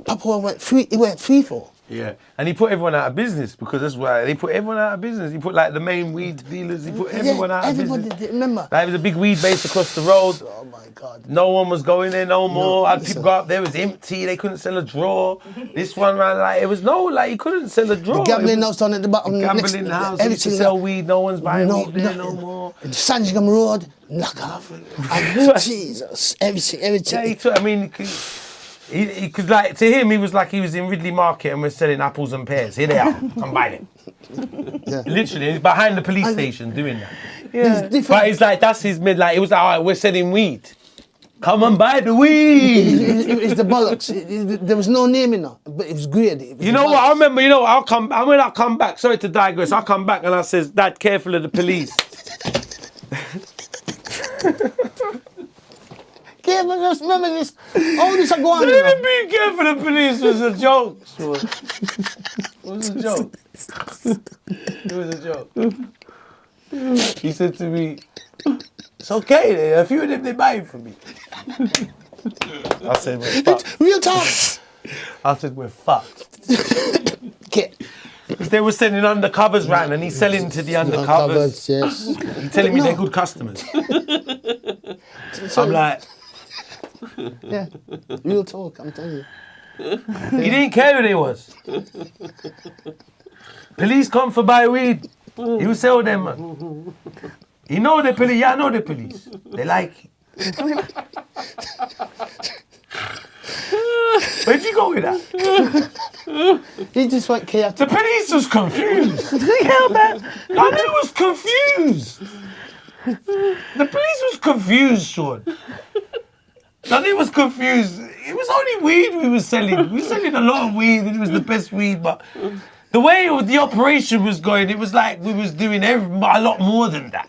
Papa went free. He went free for. Yeah, and he put everyone out of business because that's why he put everyone out of business. He put like the main weed dealers. He put everyone out of everybody business. did, remember? Like, it was a big weed base across the road. Oh my God. No one was going there no more. Had listen. people go up there, it was empty. They couldn't sell a drawer. This one ran like it was you couldn't sell a drawer. Gambling It was house down at the bottom. gambling house. They used to sell weed. No one's buying weed there no more. Sandringham Road, knock off. And Jesus, everything. Yeah, he took. I mean. Because like to him, he was like he was in Ridley Market and we're selling apples and pears. Here they are, come buy them. Yeah. Literally, he's behind the police station doing that. It's different. But it's like that's his mid. Like it was like, all right, we're selling weed. Come and buy the weed. It's the bollocks. There was no name in it, but it was great. You know what? I remember. You know, when I come back. Sorry to digress. I come back and I says, "Dad, careful of the police." Yeah, but just remember this. All this are going Tell him on. being careful of the police was a joke. It was a joke. It was a joke. He said to me, "It's okay. A few of them they buy it for me." I said, "We're fucked." Real talk. I said, "We're fucked." Okay. Because they were sending undercovers round and he's selling to the undercovers. Yes. He's telling me they're good customers. I'm like, Yeah. Real talk, I'm telling you. he didn't care who they was. Police come for buy weed. He will sell them, man. You know the police. Yeah, I know the police. They like it. Where'd you go with that? He just went chaotic. The police was confused. Yeah, man. I was confused. The police was confused, Shaun. It was confused. It was only weed we were selling. We were selling a lot of weed. It was the best weed, but the way the operation was going, it was like we was doing a lot more than that.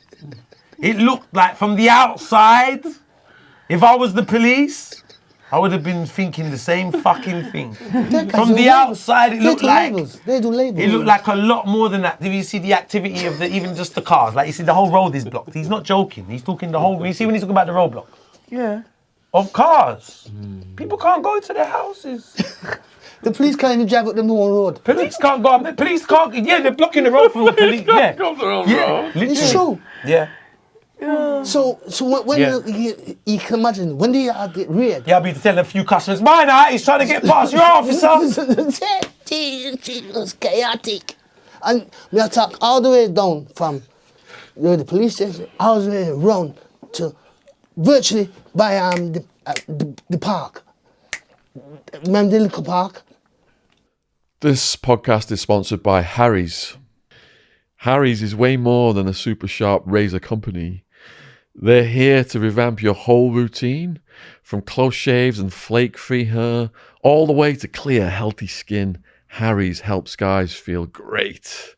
It looked like from the outside, if I was the police, I would have been thinking the same fucking thing. From the outside, it looked like They do labels. it looked like a lot more than that. Did you see the activity of even just the cars? Like you see, the whole road is blocked. He's not joking. He's talking the whole. You see when he's talking about the roadblock Yeah. of cars. People can't go into their houses. The police can't even drive up the whole road. Police can't go up. The police can't. Yeah, they're blocking the road from the police. Yeah, yeah, It's literally. true. Yeah. So when Yeah. you can imagine when they get raid. Yeah, I'll be telling a few customers, mine out, he's trying to get past your officer. It was chaotic. And we attack all the way down from the police station, all the way around to virtually by the park. Remember the little park? This podcast is sponsored by Harry's. Harry's is way more than a super sharp razor company. They're here to revamp your whole routine, from close shaves and flake-free hair, all the way to clear, healthy skin. Harry's helps guys feel great.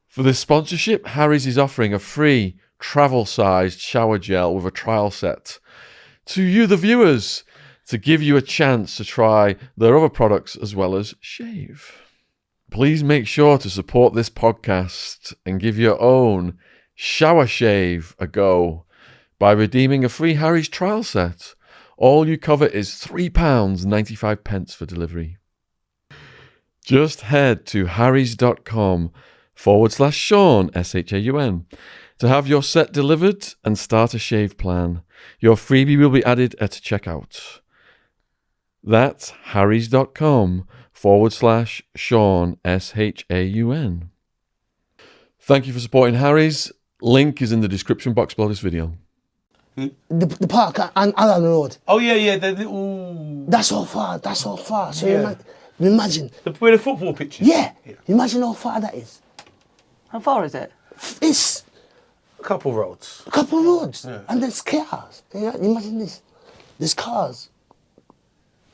For this sponsorship, Harry's is offering a free, travel-sized shower gel with a trial set to you, the viewers, to give you a chance to try their other products as well as shave. Please make sure to support this podcast and give your own shower shave a go by redeeming a free Harry's trial set. All you cover is £3.95 for delivery. Just head to harrys.com/Shaun, SHAUN, to have your set delivered and start a shave plan. Your freebie will be added at checkout. That's harrys.com/Shaun, SHAUN. Thank you for supporting Harry's. Link is in the description box below this video. The park on Allen Road. Oh yeah, the little. That's all far. So you imagine. Where the football pitches. Yeah. Imagine how far that is. How far is it? It's A couple roads. a couple of roads, and there's cars. Imagine this. There's cars.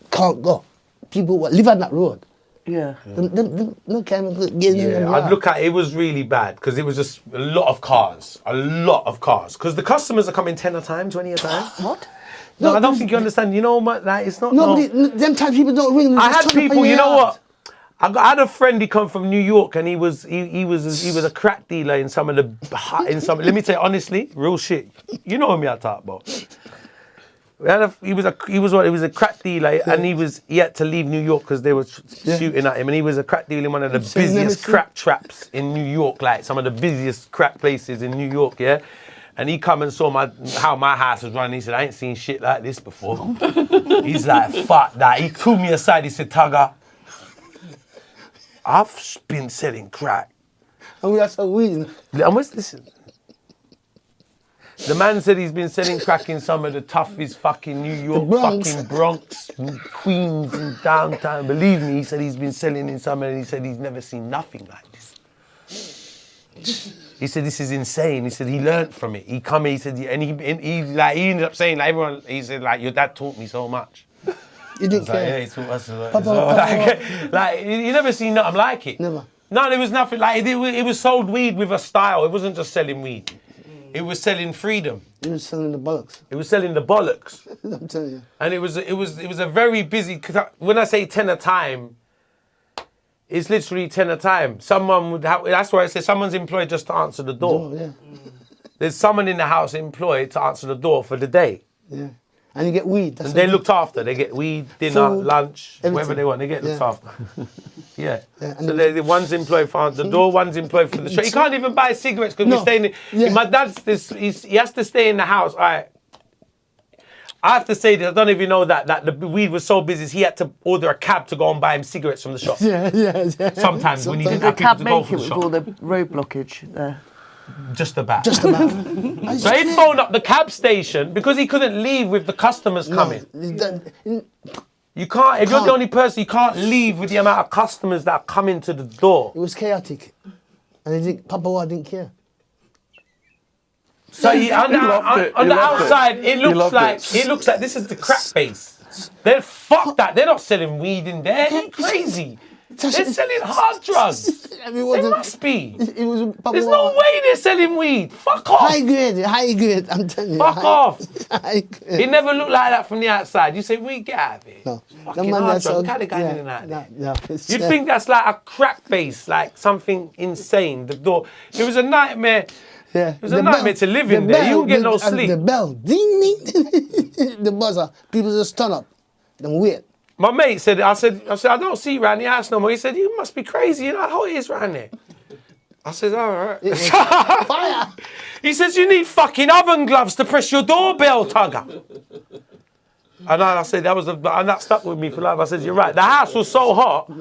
Can't go. People live on that road. Yeah. Them can't get in them. I'd look at it. It was really bad because it was just a lot of cars. Because the customers are coming 10 a time, 20 a time. What? No, I don't think you understand. You know, like, it's not. Nobody, them type of people don't ring. I had people. You know what? I had a friend. He come from New York, and he was a crack dealer in some of the. Let me tell you honestly, real shit. You know who I talk about. He was a crack dealer, and he had to leave New York because they were shooting at him, and he was a crack dealer in one of the busiest crack traps in New York, like some of the busiest crack places in New York, yeah. And he come and saw how my house was running. He said, I ain't seen shit like this before. He's like, fuck that. He pulled me aside. He said, Tugger, I've been selling crack. And that's so weird. Listen. The man said he's been selling crack in some of the toughest fucking New York, fucking Bronx, Queens, and downtown. Believe me, he said he's been selling in some, and he said he's never seen nothing like this. He said this is insane. He said he learnt from it. He come, he said, and he ended up saying, like, everyone, he said, like, your dad taught me so much. You didn't care. Like, yeah, he taught us a lot. Like, you never seen nothing like it. Never. No, there was nothing like it. It was sold weed with a style. It wasn't just selling weed. It was selling freedom. It was selling the bollocks. It was selling the bollocks. I'm telling you. And it was a very busy. Cause when I say 10 a time, it's literally 10 a time. Someone would have. That's why I say someone's employed just to answer the door. Yeah. There's someone in the house employed to answer the door for the day. Yeah. And you get weed. And they're looked after. They get weed, dinner, food, lunch, everything. whatever they want. They get looked after. Yeah. And So the one's employed for the door, one's employed for the shop. You can't even buy cigarettes because we're staying. My dad's he has to stay in the house. All right. I have to say that I don't even know that the weed was so busy. He had to order a cab to go and buy him cigarettes from the shop. Yeah. Sometimes when he didn't The have people cab to go make from it the with shop. all the road blockage there. Just about. Just about. So he'd phone up the cab station because he couldn't leave with the customers coming. You can't, if you're the only person, you can't leave with the amount of customers that are coming to the door. It was chaotic. And Papa didn't care. So on the outside, it looks like this is the crack base. Then fuck that. They're not selling weed in there. They're crazy. They're selling hard drugs. They must be. There's no way they're selling weed. Fuck off. High grade, I'm telling you. Fuck off. High grade. It never looked like that from the outside. You say, we get out of here. No. Fucking hard drugs. What kind of guy in that? You'd Yeah. think that's like a crack base, like something insane. The door. It was a nightmare. Yeah. It was a nightmare to live in there. You don't get no sleep. The bell, ding, ding, the buzzer. People just turn up and wait. My mate said, I said, I don't see you around the house no more. He said, you must be crazy. You know how it is around there. I said, all right. Fire. He says, you need fucking oven gloves to press your doorbell, Tugger. And I said, and that stuck with me for life. I said, you're right. The house was so hot.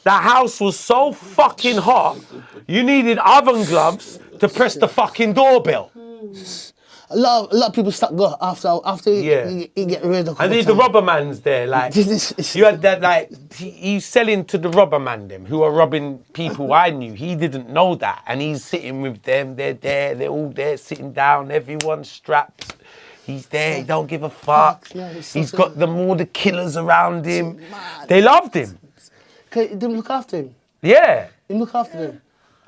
The house was so fucking hot. You needed oven gloves to press the fucking doorbell. A lot of people start go after Yeah. he get rid of. I think the robber man's there, like you had that, like he's selling to the robber man them who are robbing people I knew. He didn't know that, and he's sitting with them. They're there. They're all there, sitting down. Everyone's strapped. He's there. He don't give a fuck. Yeah, He's got all the killers around him. mad. They loved him. They didn't look after him. Yeah. They look after him.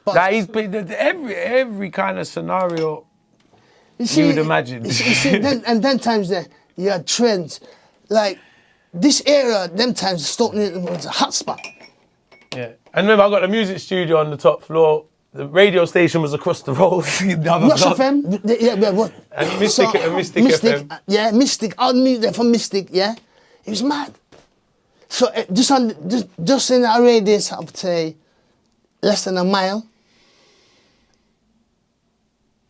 But Like he's been every kind of scenario. you would imagine. You see, then times there, you had trends. Like, this era, them times, Stoke Newington was a hot spot. Yeah. And remember, I got the music studio on the top floor. The radio station was across the road. The other Rush block. FM, yeah, what? And Mystic FM. Yeah, Mystic, all the music from Mystic, yeah. It was mad. So just in a radius of, say, less than a mile,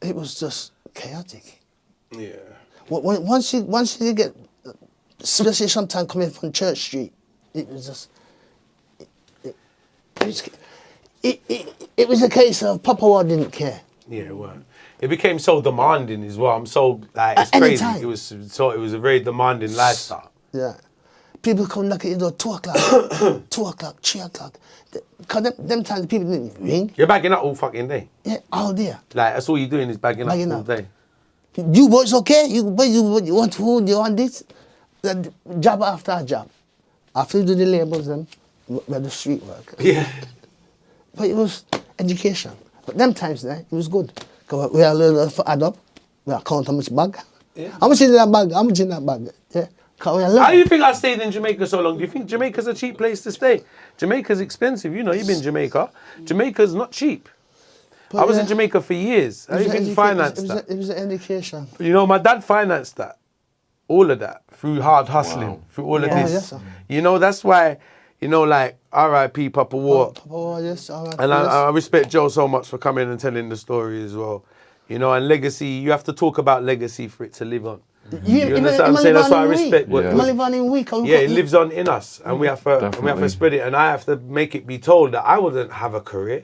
it was just chaotic. Yeah. Once you get, especially sometimes coming from Church Street, it was just, it was a case of Papa Ward didn't care. Yeah, it was. It became so demanding as well. I'm so like it's At any crazy. time. It was a very demanding lifestyle. Yeah. People come knock at your door 2 o'clock, 2 o'clock, 3 o'clock. Because them times people didn't ring. You're bagging up all fucking day. Yeah, all day. Like that's all you're doing is bagging up all day. You boys okay? You want food, you want this? Then job after job. After you do the labels then, we had the street work. Yeah. But it was education. But them times there, it was good. Because we had a little add up, we had count how much bag. Yeah. How much is in that bag? How much in that bag? Yeah. How do you think I stayed in Jamaica so long? Do you think Jamaica's a cheap place to stay? Jamaica's expensive. You know, you've been in Jamaica. Jamaica's not cheap. But I was in Jamaica for years. How do you think you financed that? It was an education. You know, my dad financed that. All of that. Through hard hustling. Through all of Yeah. this. Oh, yes, sir. You know, that's why, you know, like, R.I.P. Papa War. Oh, yes, all right. And yes. I respect Joe so much for coming and telling the story as well. You know, and legacy, you have to talk about legacy for it to live on. You understand what I'm saying? That's why I respect what. Yeah, it lives on in us, and we have to spread it. And I have to make it be told that I wouldn't have a career.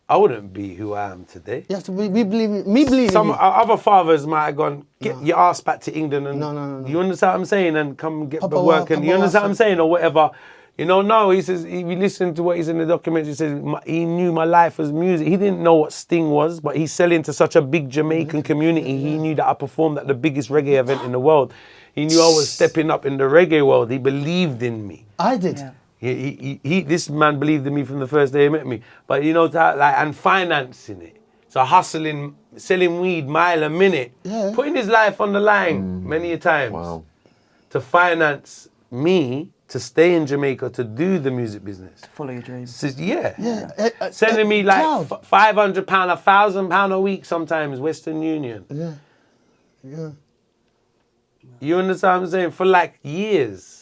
I wouldn't be who I am today. You have to we believe me believe Some in you. other fathers might have gone, get your ass back to England and No. you understand what I'm saying, and come get Papa the work, Wa- and you Papa understand what Wa- I'm saying, or whatever. You know, no, he says, if you listen to what he's in the documentary, he says, he knew my life was music. He didn't know what Sting was, but he's selling to such a big Jamaican community. He knew that I performed at the biggest reggae event in the world. He knew I was stepping up in the reggae world. He believed in me. I did. Yeah. This man believed in me from the first day he met me. But you know, and financing it. So hustling, selling weed mile a minute, putting his life on the line many a times to finance me to stay in Jamaica to do the music business. Follow your dreams. So, sending me like £500, £1,000 a week sometimes, Western Union. Yeah. You understand what I'm saying? For like years.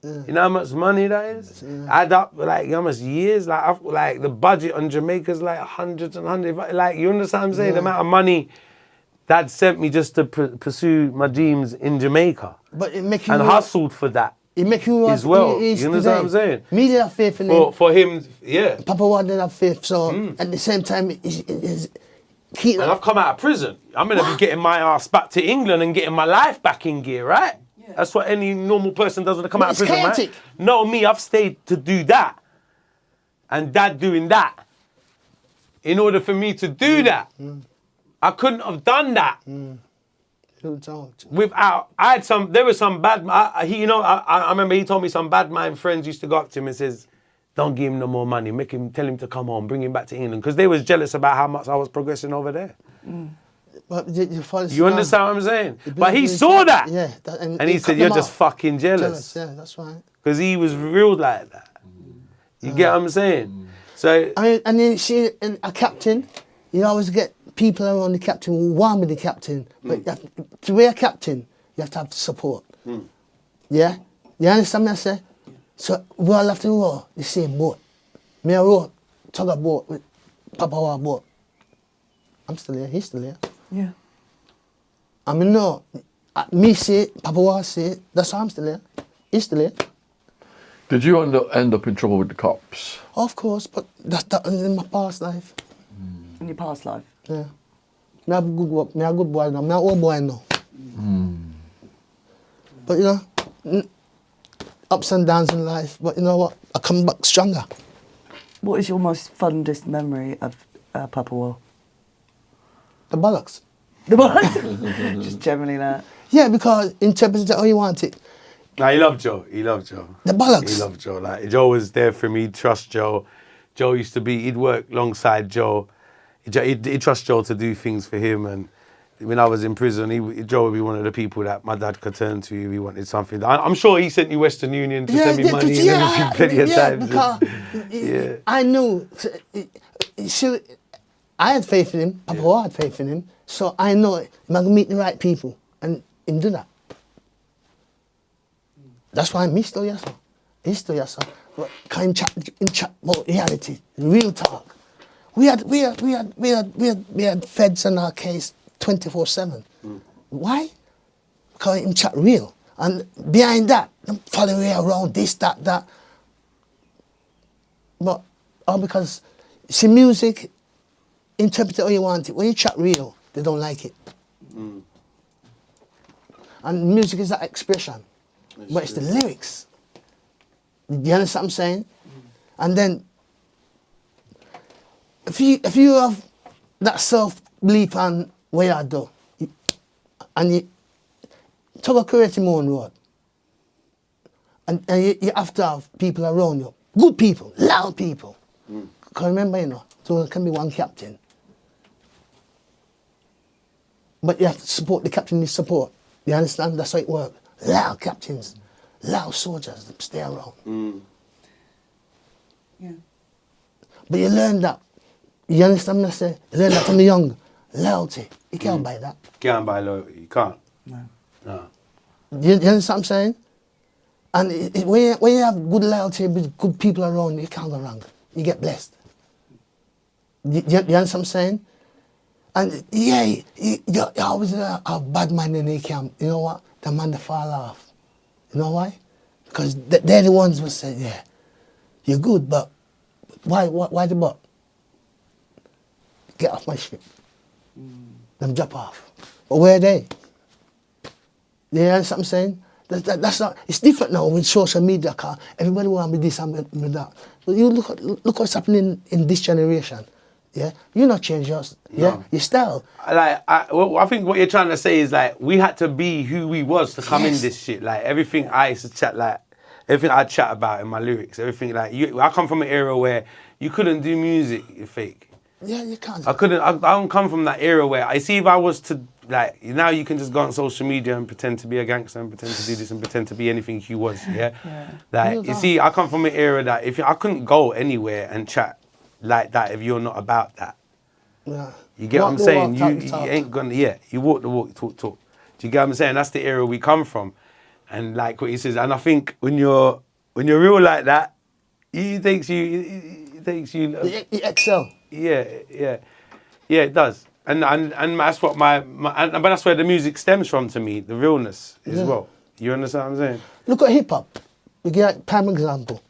You know how much money that is? Add up like how much years? Like the budget on Jamaica's like hundreds and hundreds. Like you understand what I'm saying? The amount of money Dad sent me just to pursue my dreams in Jamaica. But it make you and hustled for that. It make you as well. You understand what I'm saying? Me did have faith in him. For him, yeah. Papa Ward did have faith. So at the same time, and I've come out of prison. I'm gonna be getting my ass back to England and getting my life back in gear, right? Yeah. That's what any normal person does when they come out of prison, chaotic. Right? No, me, I've stayed to do that. And Dad doing that. In order for me to do that. I couldn't have done that. Without, there was some bad, I remember he told me some bad mind friends used to go up to him and says, don't give him no more money, tell him to come home, bring him back to England. Because they was jealous about how much I was progressing over there. But you understand what I'm saying? But he saw that. Yeah. And he said, you're just fucking jealous. Yeah, that's right. Because he was real like that. You get what I'm saying? So, I mean, and then see, a captain, you always get people around the captain who want with the captain. But to be a captain, you have to have support. Yeah? You understand what I say? So we all have to row the same boat. Me I row Tuggawar with Papa Ward boat. I'm still here, he's still here. Yeah. I mean, no, me say it, Papa Ward say it, that's why I'm still here. He's still here. Did you end up in trouble with the cops? Of course, but that was in my past life. In your past life? Yeah. Me a good work. Me a good boy now. Me a old boy now. But you know, ups and downs in life. But you know what? I come back stronger. What is your most fondest memory of Papa Will? The bollocks. The one? Just generally that. Yeah, because interpret it how you want it. Nah, he loved Joe. He loved Joe. The bollocks. He loved Joe. Like Joe was there for me. He'd trust Joe. Joe used to be. He'd work alongside Joe. He'd trust Joe to do things for him. And when I was in prison, Joe would be one of the people that my dad could turn to if he wanted something. I'm sure he sent you Western Union to send me money and everything plenty of times. Because I knew. I had faith in him. Papa had faith in him. So I know I'm going to meet the right people and him do that. That's why I'm still yes, sir. He's still yes, sir. But can chat about reality, real talk. We had feds in our case 24/7. Why? Because him chat real. And behind that, them following me around, this, that. But all because see music, interpret it how you want it. When you chat real, they don't like it. And music is that expression. But it's the lyrics. You understand what I'm saying? And then if you have that self-belief on what you do, and you talk about creating your own road, and you have to have people around you, good people, loud people. Because remember, you know, so there can be one captain. But you have to support, the captain needs support. You understand? That's how it works. Loud captains, loud soldiers, them stay around. Yeah. But you learn that. You understand what I say? You learn that from the young. Loyalty. You can't buy that. Can't buy loyalty. You can't. No. You understand what I'm saying? And when you have good loyalty with good people around, you can't go wrong. You get blessed. You understand what I'm saying? And yeah, you always have a bad man in the camp. You know what? The man that fall off. You know why? Because they're the ones who say, yeah, you're good, but why the but? Get off my ship. Them drop off. But where are they? You understand what I'm saying? That's not, it's different now with social media, because everybody want to be this and be that. But you look what's happening in this generation. Yeah, you're not changing yours. Yeah, No. your style. Like, I think what you're trying to say is like we had to be who we was to come in this shit. Like everything I used to chat, like everything I chat about in my lyrics, everything like I come from an era where you couldn't do music, you fake. Yeah, you can't. I don't come from that era where I see if I was to like now you can just go on social media and pretend to be a gangster and pretend to do this and pretend to be anything you was. Yeah. Like you see, I come from an era that if I couldn't go anywhere and chat like that if you're not about that. Yeah. You get what I'm saying? You ain't gonna, you walk the walk, you talk. Do you get what I'm saying? That's the era we come from. And like what he says, and I think when you're real like that, it takes you. You excel. Yeah, it does. And that's what but that's where the music stems from to me, the realness as well. You understand what I'm saying? Look at hip hop. We get a prime example.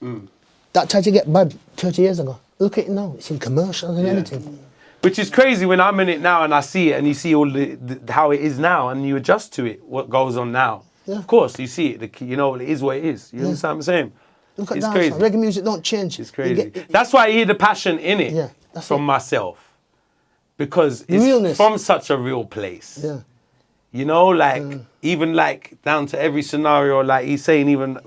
That tried to get bad 30 years ago. Look at it now. It's in commercials and everything. Which is crazy when I'm in it now and I see it and you see all how it is now and you adjust to it, what goes on now. Yeah. Of course, you see it. You know, it is what it is. You understand what I'm saying? Look at it's that. crazy. Reggae music don't change. It's crazy. That's why I hear the passion in it from myself. Because it's realness. From such a real place. Yeah. You know, like, even like down to every scenario, like he's saying even